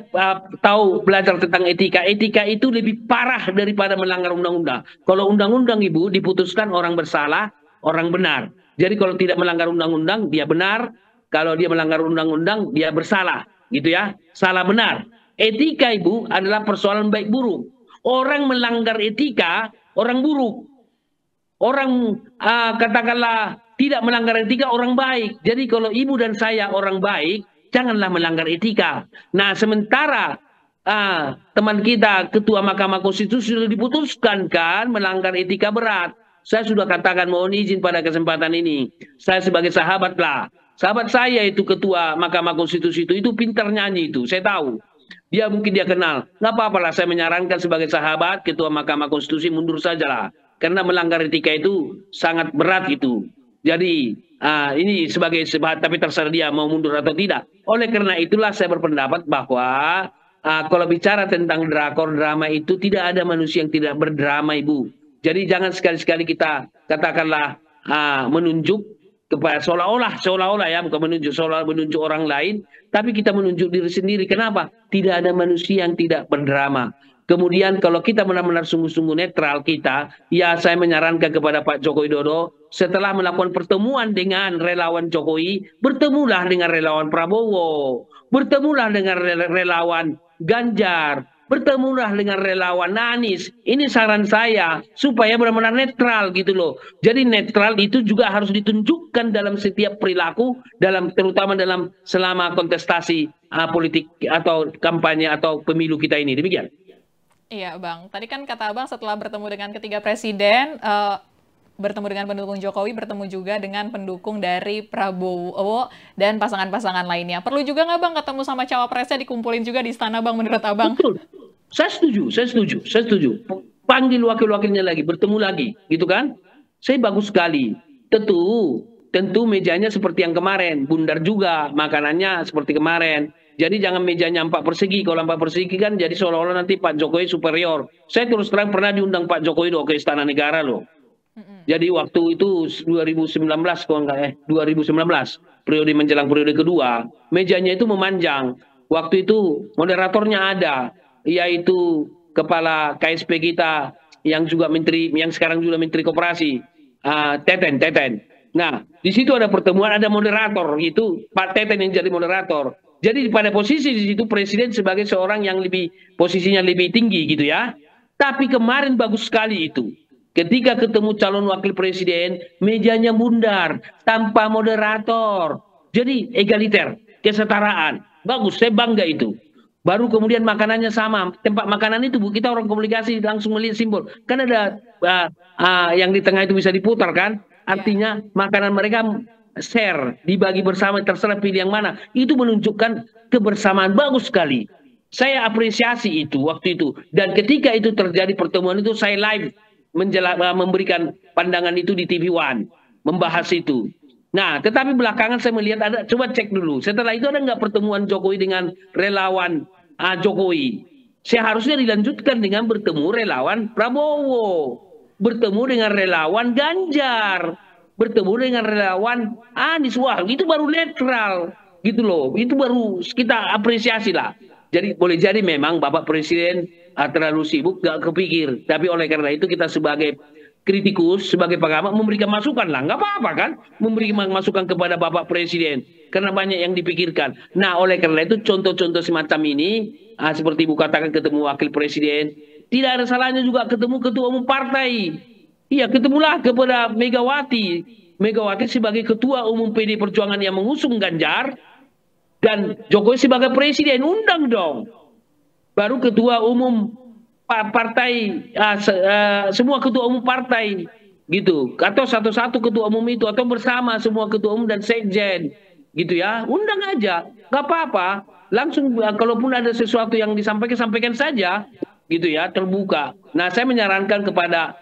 tahu belajar tentang etika. Etika itu lebih parah daripada melanggar undang-undang. Kalau undang-undang Ibu diputuskan orang bersalah, orang benar. Jadi kalau tidak melanggar undang-undang dia benar, kalau dia melanggar undang-undang dia bersalah, gitu ya. Salah benar. Etika Ibu adalah persoalan baik buruk. Orang melanggar etika, orang buruk. Orang katakanlah tidak melanggar etika, orang baik. Jadi kalau Ibu dan saya orang baik, janganlah melanggar etika. Nah, sementara teman kita Ketua Mahkamah Konstitusi sudah diputuskan kan melanggar etika berat. Saya sudah katakan mohon izin pada kesempatan ini. Saya sebagai sahabat lah. Sahabat saya itu Ketua Mahkamah Konstitusi itu pintar nyanyi itu. Saya tahu. Dia mungkin dia kenal. Nggak apa-apa lah saya menyarankan sebagai sahabat Ketua Mahkamah Konstitusi mundur sajalah. Karena melanggar etika itu sangat berat itu. Jadi ini sebagai sebahat, tapi terserah dia mau mundur atau tidak. Oleh karena itulah saya berpendapat bahwa kalau bicara tentang drakor drama itu tidak ada manusia yang tidak berdrama Ibu. Jadi jangan sekali-sekali kita katakanlah menunjuk kepada seolah-olah ya, bukan menunjuk seolah menunjuk orang lain, tapi kita menunjuk diri sendiri. Kenapa? Tidak ada manusia yang tidak berdrama. Kemudian kalau kita benar-benar sungguh-sungguh netral kita, ya saya menyarankan kepada Pak Joko Widodo, setelah melakukan pertemuan dengan relawan Jokowi, bertemulah dengan relawan Prabowo, bertemulah dengan relawan Ganjar, bertemulah dengan relawan Anies. Ini saran saya, supaya benar-benar netral gitu loh. Jadi netral itu juga harus ditunjukkan dalam setiap perilaku, terutama dalam selama kontestasi politik atau kampanye atau pemilu kita ini. Demikian. Iya Bang, tadi kan kata Abang setelah bertemu dengan ketiga presiden, bertemu dengan pendukung Jokowi, bertemu juga dengan pendukung dari Prabowo dan pasangan-pasangan lainnya. Perlu juga nggak Bang ketemu sama cawapresnya dikumpulin juga di istana Bang menurut Abang? Betul. Saya setuju, saya setuju, saya setuju. Panggil wakil-wakilnya lagi, bertemu lagi, gitu kan? Saya bagus sekali. Tentu mejanya seperti yang kemarin, bundar juga, makanannya seperti kemarin. Jadi jangan mejanya 4 persegi. Kalau 4 persegi kan jadi seolah-olah nanti Pak Jokowi superior. Saya terus terang pernah diundang Pak Jokowi ke Istana Negara loh. Jadi waktu itu 2019 kalau enggak 2019 periode menjelang periode kedua, mejanya itu memanjang. Waktu itu moderatornya ada, yaitu kepala KSP kita yang juga menteri, yang sekarang juga menteri koperasi, Teten. Nah, di situ ada pertemuan, ada moderator, itu Pak Teten yang jadi moderator. Jadi pada posisi di situ presiden sebagai seorang yang posisinya lebih tinggi gitu ya. Tapi kemarin bagus sekali itu. Ketika ketemu calon wakil presiden, mejanya bundar tanpa moderator. Jadi egaliter, kesetaraan. Bagus, saya bangga itu. Baru kemudian makanannya sama. Tempat makanan itu, Bu, kita orang komunikasi langsung melihat simbol. Kan ada yang di tengah itu bisa diputar kan? Artinya makanan mereka share, dibagi bersama, terserah pilih yang mana. Itu menunjukkan kebersamaan bagus sekali. Saya apresiasi itu waktu itu. Dan ketika itu terjadi pertemuan itu, saya live memberikan pandangan itu di TV One, membahas itu. Nah, tetapi belakangan saya melihat ada, coba cek dulu. Setelah itu ada nggak pertemuan Jokowi dengan relawan Jokowi? Seharusnya dilanjutkan dengan bertemu relawan Prabowo, bertemu dengan relawan Ganjar, bertemu dengan relawan Anies. Wah, itu baru netral, gitu loh. Itu baru kita apresiasi lah. Jadi boleh jadi memang Bapak Presiden terlalu sibuk, gak kepikir. Tapi oleh karena itu kita sebagai kritikus, sebagai pengamat memberikan masukan lah. Nggak apa-apa kan memberikan masukan kepada Bapak Presiden. Karena banyak yang dipikirkan. Nah oleh karena itu contoh-contoh semacam ini, seperti Ibu katakan ketemu Wakil Presiden, tidak ada salahnya juga ketemu Ketua Umum Partai. Iya, ketemulah kepada Megawati. Megawati sebagai Ketua Umum PD Perjuangan yang mengusung Ganjar, dan Jokowi sebagai presiden, undang dong. Baru ketua umum partai, semua ketua umum partai, gitu. Atau satu-satu ketua umum itu, atau bersama semua ketua umum dan sekjen, gitu ya. Undang aja, nggak apa-apa. Langsung, kalaupun ada sesuatu yang disampaikan, sampaikan saja, gitu ya, terbuka. Nah, saya menyarankan kepada,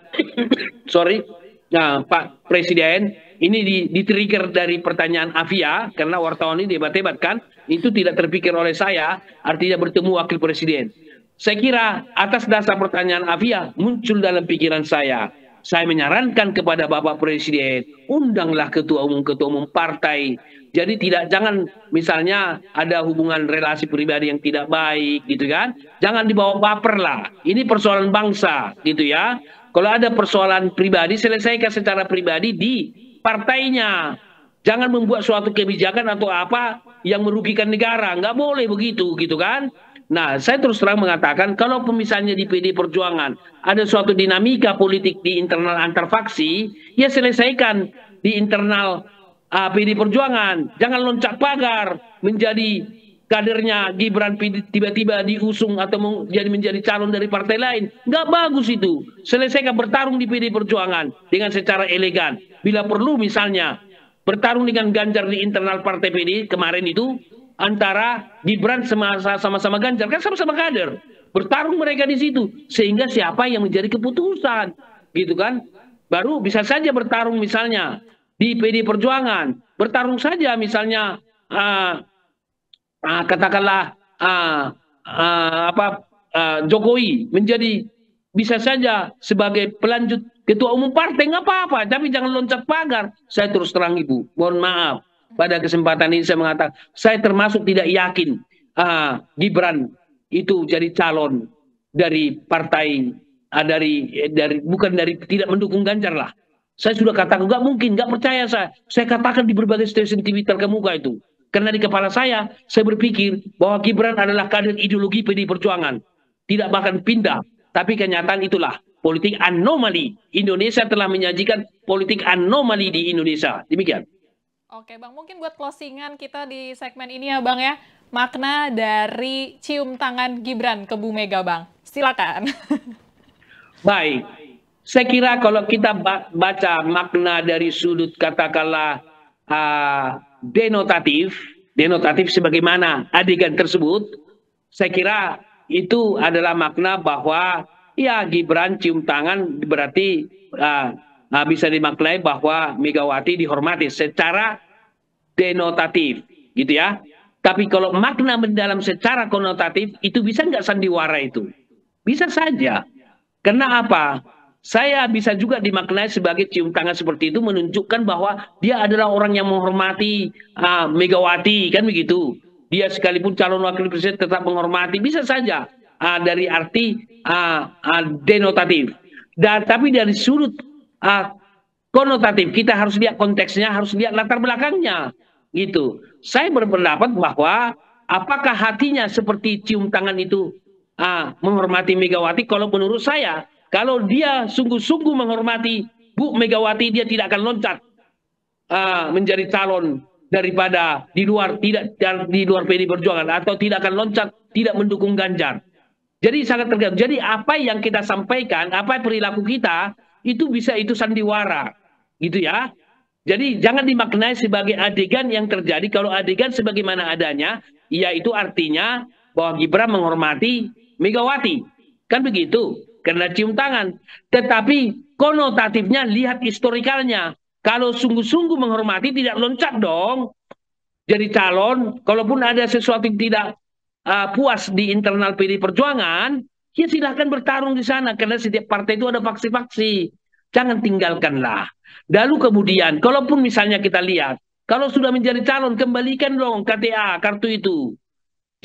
Pak Presiden, ini di-trigger dari pertanyaan Afia, karena wartawan ini debat-debat kan, itu tidak terpikir oleh saya, artinya bertemu Wakil Presiden. Saya kira atas dasar pertanyaan Afia, muncul dalam pikiran saya. Saya menyarankan kepada Bapak Presiden, undanglah ketua umum partai. Jadi jangan misalnya ada hubungan relasi pribadi yang tidak baik, gitu kan. Jangan dibawa baper lah. Ini persoalan bangsa, gitu ya. Kalau ada persoalan pribadi, selesaikan secara pribadi di partainya. Jangan membuat suatu kebijakan atau apa yang merugikan negara. Nggak boleh begitu, gitu kan. Nah, saya terus terang mengatakan, kalau misalnya di PD Perjuangan ada suatu dinamika politik di internal antar faksi, ya selesaikan di internal PD Perjuangan. Jangan loncat pagar menjadi kadernya Gibran tiba-tiba diusung atau menjadi calon dari partai lain. Nggak bagus itu. Selesaikan bertarung di PD Perjuangan dengan secara elegan. Bila perlu misalnya bertarung dengan Ganjar di internal partai PD kemarin itu, antara Gibran sama-sama Ganjar, kan sama-sama kader. Bertarung mereka di situ. Sehingga siapa yang menjadi keputusan. Gitu kan. Baru bisa saja bertarung misalnya di PD Perjuangan. Bertarung saja misalnya katakanlah Jokowi menjadi bisa saja sebagai pelanjut ketua umum partai, nggak apa-apa, tapi jangan loncat pagar. Saya terus terang Ibu, mohon maaf pada kesempatan ini saya mengatakan saya termasuk tidak yakin Gibran itu jadi calon dari partai bukan dari tidak mendukung Ganjar lah. Saya sudah katakan nggak mungkin, nggak percaya saya. Saya katakan di berbagai stasiun TV terkemuka itu. Karena di kepala saya berpikir bahwa Gibran adalah kader ideologi PD Perjuangan. Tidak bahkan pindah. Tapi kenyataan itulah. Politik anomali. Indonesia telah menyajikan politik anomali di Indonesia. Demikian. Oke Bang, mungkin buat closingan kita di segmen ini ya Bang ya. Makna dari cium tangan Gibran ke Bu Mega Bang. Silakan. Baik. Saya kira kalau kita baca makna dari sudut katakanlah denotatif sebagaimana adegan tersebut, saya kira itu adalah makna bahwa ya Gibran cium tangan berarti bisa dimaknai bahwa Megawati dihormati secara denotatif, gitu ya. Tapi kalau makna mendalam secara konotatif itu bisa nggak sandiwara itu? Bisa saja. Karena apa? Saya bisa juga dimaknai sebagai cium tangan seperti itu menunjukkan bahwa dia adalah orang yang menghormati Megawati, kan begitu. Dia sekalipun calon wakil presiden tetap menghormati, bisa saja dari arti denotatif. Dan tapi dari sudut konotatif kita harus lihat konteksnya, harus lihat latar belakangnya, gitu. Saya berpendapat bahwa apakah hatinya seperti cium tangan itu menghormati Megawati? Kalau menurut saya, kalau dia sungguh-sungguh menghormati Bu Megawati, dia tidak akan loncat menjadi calon daripada di luar PDI Perjuangan, atau tidak akan loncat tidak mendukung Ganjar. Jadi sangat tergantung. Jadi apa yang kita sampaikan, apa perilaku kita itu bisa itu sandiwara, gitu ya. Jadi jangan dimaknai sebagai adegan yang terjadi. Kalau adegan sebagaimana adanya, ya itu artinya bahwa Gibran menghormati Megawati, kan begitu, karena cium tangan. Tetapi konotatifnya lihat historikalnya. Kalau sungguh-sungguh menghormati tidak loncat dong jadi calon. Kalaupun ada sesuatu yang tidak puas di internal PDI Perjuangan, ya silahkan bertarung di sana, karena setiap partai itu ada faksi-faksi. Jangan tinggalkanlah. Lalu kemudian, kalaupun misalnya kita lihat, kalau sudah menjadi calon, kembalikan dong KTA, kartu itu.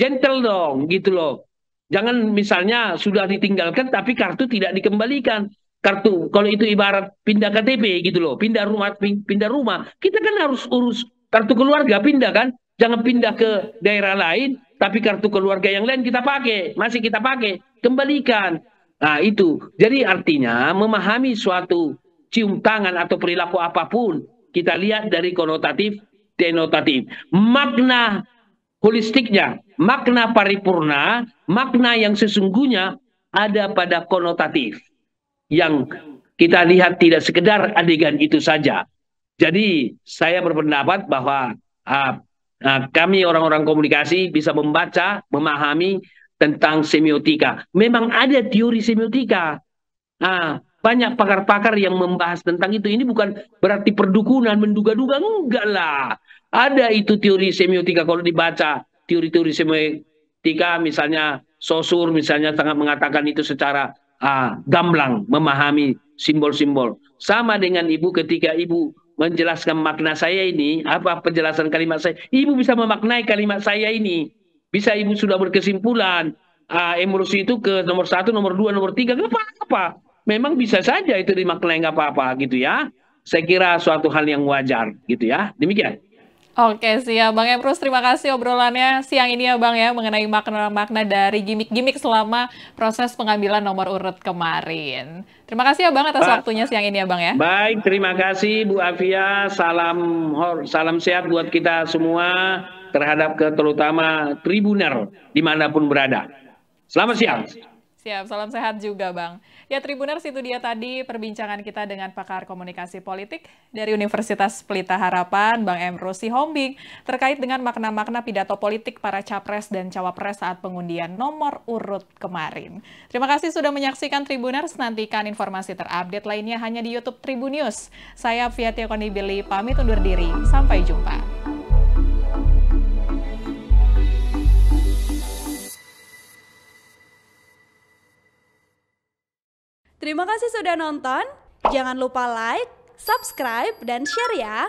Gentle dong, gitu loh. Jangan misalnya sudah ditinggalkan, tapi kartu tidak dikembalikan. Kartu, kalau itu ibarat pindah KTP, gitu loh. Pindah rumah. Kita kan harus urus kartu keluarga, pindah kan. Jangan pindah ke daerah lain, tapi kartu keluarga yang lain kita pakai. Masih kita pakai. Kembalikan. Nah itu. Jadi artinya memahami suatu cium tangan atau perilaku apapun, kita lihat dari konotatif, denotatif. Makna holistiknya, makna paripurna, makna yang sesungguhnya ada pada konotatif. Yang kita lihat tidak sekedar adegan itu saja. Jadi saya berpendapat bahwa kami orang-orang komunikasi bisa membaca, memahami tentang semiotika. Memang ada teori semiotika. Banyak pakar-pakar yang membahas tentang itu. Ini bukan berarti perdukunan, menduga-duga, enggak lah. Ada itu teori semiotika. Kalau dibaca teori-teori semiotika, misalnya Saussure misalnya sangat mengatakan itu secara gamblang, memahami simbol-simbol. Sama dengan ibu, ketika ibu menjelaskan makna saya ini, apa penjelasan kalimat saya, ibu bisa memaknai kalimat saya ini. Bisa ibu sudah berkesimpulan, emosi itu ke nomor 1, nomor 2, nomor 3, nggak apa-apa. Memang bisa saja itu dimaknai, nggak apa-apa gitu ya. Saya kira suatu hal yang wajar gitu ya. Demikian. Oke, siap Bang Emrus. Terima kasih obrolannya siang ini ya Bang ya, mengenai makna-makna dari gimmick-gimmick selama proses pengambilan nomor urut kemarin. Terima kasih ya Bang atas waktunya siang ini ya Bang ya. Baik, terima kasih Bu Afia. Salam sehat buat kita semua, terhadap terutama Tribuner dimanapun berada. Selamat siang. Siap, salam sehat juga Bang. Ya Tribuners, itu dia tadi perbincangan kita dengan pakar komunikasi politik dari Universitas Pelita Harapan, Bang Emrus Sihombing, terkait dengan makna-makna pidato politik para capres dan cawapres saat pengundian nomor urut kemarin. Terima kasih sudah menyaksikan Tribuners, nantikan informasi terupdate lainnya hanya di YouTube Tribun News. Saya Fia Tiakonibili, pamit undur diri, sampai jumpa. Terima kasih sudah nonton, jangan lupa like, subscribe, dan share ya!